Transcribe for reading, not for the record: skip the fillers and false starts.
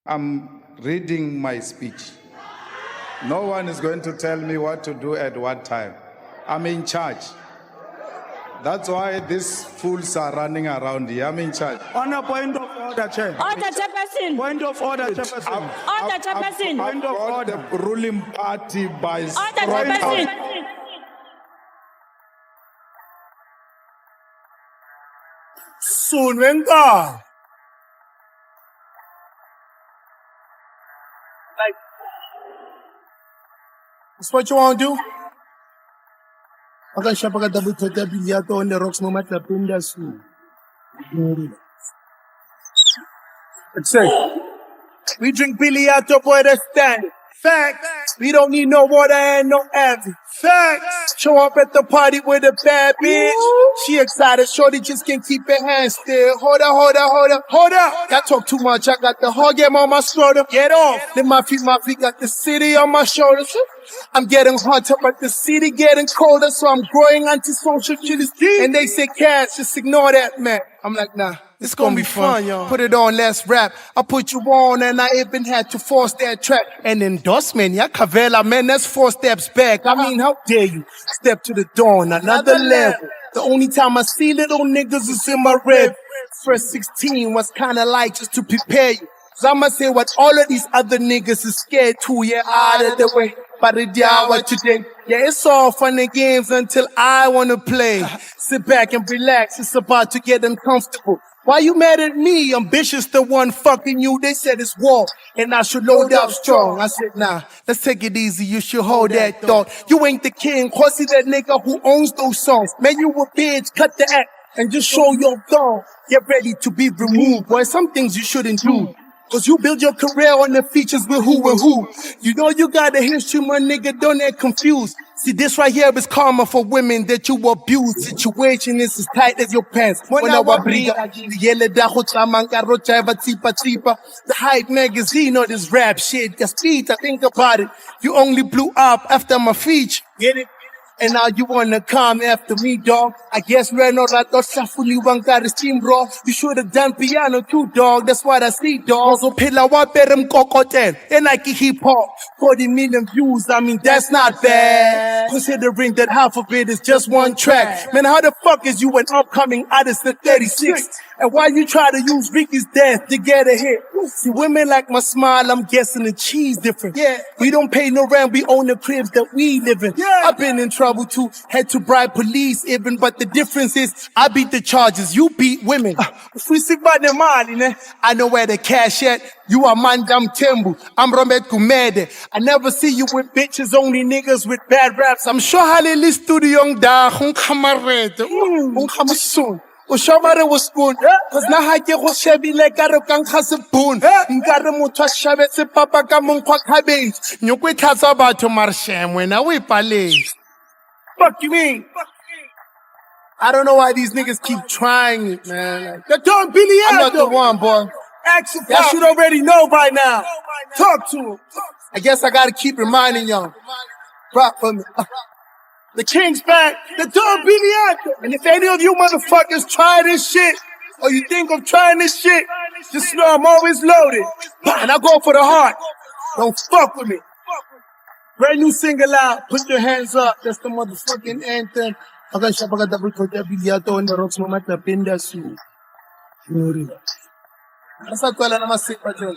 I'm reading my speech. No one is going to tell me what to do at what time. I'm in charge. That's why these fools are running around here. I'm in charge. On a point of order, Chair. Order, Chairperson. Point of order, Chairperson. Order, Chairperson. Point of Got order. the ruling party by Order, strong Chairperson. arm. Soon, Venga. That's what you want to do? Okay, siya pagkatabi ko tabi yato on the rocks mo matapin da su. Let's say, we drink Biliato boy that's standing. Facts. We don't need no water and no average. Facts. Show up at the party with a bad bitch. She excited, shorty just can't keep her hands still. Hold up. Y'all talk too much, I got the hog game on my shoulder. Get off. Then my feet got the city on my shoulders. I'm getting hotter, but the city getting colder, so I'm growing antisocial shit is deep. And they say, Cash, just ignore that, man. I'm like, nah. It's gonna be fun, y'all. Put it on, let's rap. I put you on, and I even had to force that track. An endorsement, yeah, Cavella, man, that's 4 steps back. I mean, how dare you step to the dawn, another level. The only time I see little niggas is in my red. First 16 was kinda like just to prepare you. So I'ma say what all of these other niggas is scared to, yeah, out of the way. But the hour today, yeah, it's all fun and games until I wanna play. Sit back and relax, it's about to get uncomfortable. Why you mad at me? Ambitious the one fucking you. They said it's war, and I should load up strong. I said, nah, let's take it easy. You should hold that thought. You ain't the king, cause he that nigga who owns those songs. Man, you a bitch, cut the act, and just show your thumb. Get ready to be removed. Boy, some things you shouldn't do. Cause you build your career on the features with who and who. You know you got a history, my nigga, don't get confused. See, this right here is karma for women that you abuse. Situation is as tight as your pants. The Hype magazine or this rap shit. The speed, I think about it. You only blew up after my feature. Get it? And now you wanna come after me, dog. I guess Reno Rato Shafuli Wangari steam bro. You should've done piano too, dog. That's what I see, dog. So pila waperem kokoten. And Nike hip hop. 40 million views, I mean that's not bad. Considering that half of it is just one track. Man, how the fuck is you an upcoming artist at 36? And why you try to use Ricky's death to get a hit? See, women like my smile, I'm guessing the cheese different. Yeah. We don't pay no rent, we own the cribs that we live in. Yeah. I've been in trouble too, had to bribe police even, but the difference is I beat the charges, you beat women. I know where the cash at. You are Mandam Tembu, I'm Romet Kumede. I never see you with bitches, only niggas with bad raps. I'm sure Halili Studio da Hunkamarete, Hunkamasun. Ushamare was spoon, cause na hake go shebile ka re kang ga sepone. Nkare motho a shabetse papa ka monkwa cabbage. Nyoko e tlhatsa batho marshem wena o ipaletse. Fuck you mean? I don't know why these niggas keep trying it, man. They're doing Billy I'm not the one, boy. Y'all should already know by now. Talk to him. I guess I gotta keep reminding y'all. Rock for me. The king's back. The dog Billy And if any of you motherfuckers try this shit, or you think of trying this shit, just know I'm always loaded. And I go for the heart. Don't fuck with me. Brand new single out. Put your hands up. That's the motherfucking anthem. Okay, siya pagkatabi ko tabi yato on the rocks mo matapin da su. Nasa ko lang naman sipa dyan.